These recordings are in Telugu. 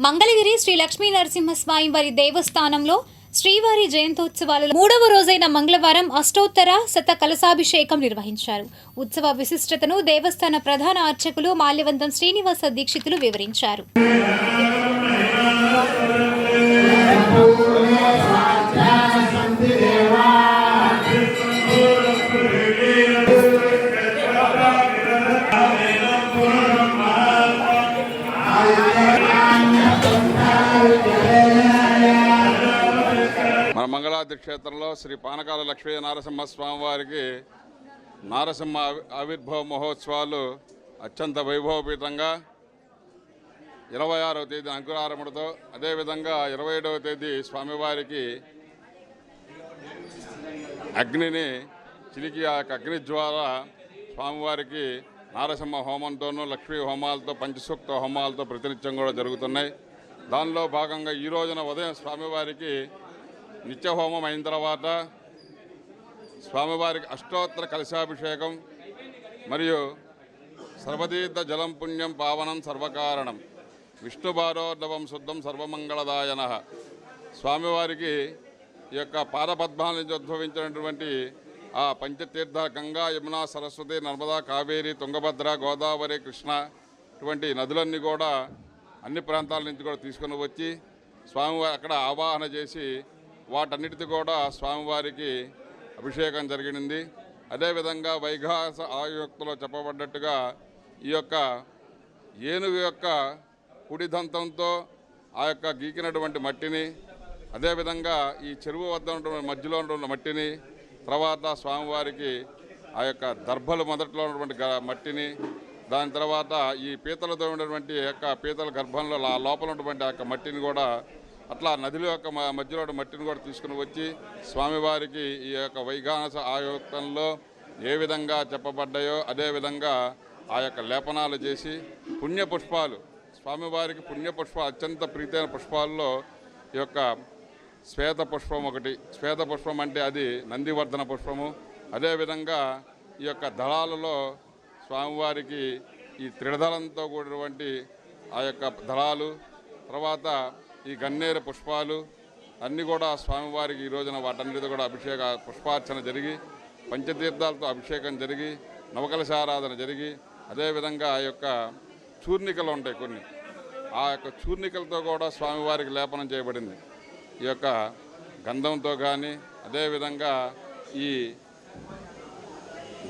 మంగళగిరి శ్రీ లక్ష్మీ నరసింహస్వామి వారి దేవస్థానంలో శ్రీవారి జయంతోత్సవాలలో 3వ రోజైన మంగళవారం అష్టోత్తర శత కలశాభిషేకం నిర్వహించారు. ఉత్సవ విశిష్టతను దేవస్థాన ప్రధాన అర్చకులు మాల్యవంతం శ్రీనివాస దీక్షితులు వివరించారు. మన మంగళాద్రి క్షేత్రంలో శ్రీ పానకాల లక్ష్మీ నరసింహస్వామి వారికి నారసింహ ఆవిర్భావ మహోత్సవాలు అత్యంత వైభవపేతంగా 26వ తేదీ అంకురారముడితో, అదేవిధంగా 27వ తేదీ స్వామివారికి అగ్నిని చిలికి ఆ అగ్ని ద్వారా స్వామివారికి నారసింహ హోమంతోనూ లక్ష్మీ హోమాలతో పంచసూక్త హోమాలతో ప్రతినిత్యం కూడా జరుగుతున్నాయి. దానిలో భాగంగా ఈ రోజున ఉదయం స్వామివారికి నిత్యహోమం అయిన తర్వాత స్వామివారికి అష్టోత్తర కలశాభిషేకం మరియు సర్వతీర్థ జలం పుణ్యం పావనం సర్వకారణం విష్ణుభారోర్ధవం శుద్ధం సర్వమంగళదాయన. స్వామివారికి ఈ యొక్క పాదపద్మాల నుంచి ఉద్భవించినటువంటి ఆ పంచతీర్థ గంగా, యమున, సరస్వతి, నర్మదా, కావేరి, తుంగభద్ర, గోదావరి, కృష్ణ ఇటువంటి నదులన్నీ కూడా అన్ని ప్రాంతాల నుంచి కూడా తీసుకుని వచ్చి స్వామివారి అక్కడ ఆవాహన చేసి వాటన్నిటితో కూడా స్వామివారికి అభిషేకం జరిగింది. అదేవిధంగా వైఘాస ఆయుక్తలో చెప్పబడ్డట్టుగా ఈ యొక్క ఏనుగు యొక్క కుడిదంతంతో ఆ యొక్క గీకినటువంటి మట్టిని, అదేవిధంగా ఈ చెరువు వద్ద ఉన్నటువంటి మధ్యలో ఉన్నటువంటి మట్టిని, తర్వాత స్వామివారికి ఆ యొక్క దర్భలు మొదట్లో ఉన్నటువంటి మట్టిని, దాని తర్వాత ఈ పీతలతో ఉన్నటువంటి యొక్క పీతల గర్భంలో లోపల ఉన్నటువంటి ఆ యొక్క మట్టిని కూడా అట్లా నదిలో యొక్క మధ్యలో మట్టిని కూడా తీసుకుని వచ్చి స్వామివారికి ఈ యొక్క వైఘానస ఆయుక్తంలో ఏ విధంగా చెప్పబడ్డాయో అదేవిధంగా ఆ యొక్క లేపనాలు చేసి పుణ్యపుష్పాలు స్వామివారికి పుణ్యపుష్ప అత్యంత ప్రీతైన పుష్పాల్లో ఈ యొక్క శ్వేత పుష్పం ఒకటి. శ్వేత పుష్పం అంటే అది నందివర్ధన పుష్పము. అదేవిధంగా ఈ యొక్క దళాలలో స్వామివారికి ఈ త్రిదళంతో కూడినటువంటి ఆ యొక్క దళాలు, తర్వాత ఈ గన్నేరు పుష్పాలు అన్నీ కూడా స్వామివారికి ఈ రోజున వాటన్నిటితో కూడా అభిషేక పుష్పార్చన జరిగి పంచతీర్థాలతో అభిషేకం జరిగి నవకలశారాధన జరిగి, అదేవిధంగా ఆ యొక్క చూర్ణికలు ఉంటాయి కొన్ని, ఆ యొక్క చూర్ణికలతో కూడా స్వామివారికి లేపనం చేయబడింది. ఈ యొక్క గంధంతో కానీ, అదేవిధంగా ఈ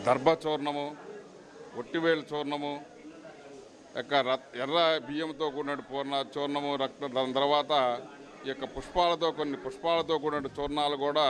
దర్భచూర్ణము, ఒట్టివేలు చూర్ణము, యొక్క ఎర్ర బియ్యంతో కూడిన చూర్ణము, రక్త, దాని తర్వాత ఈ యొక్క పుష్పాలతో కొన్ని పుష్పాలతో కూడిన చూర్ణాలు కూడా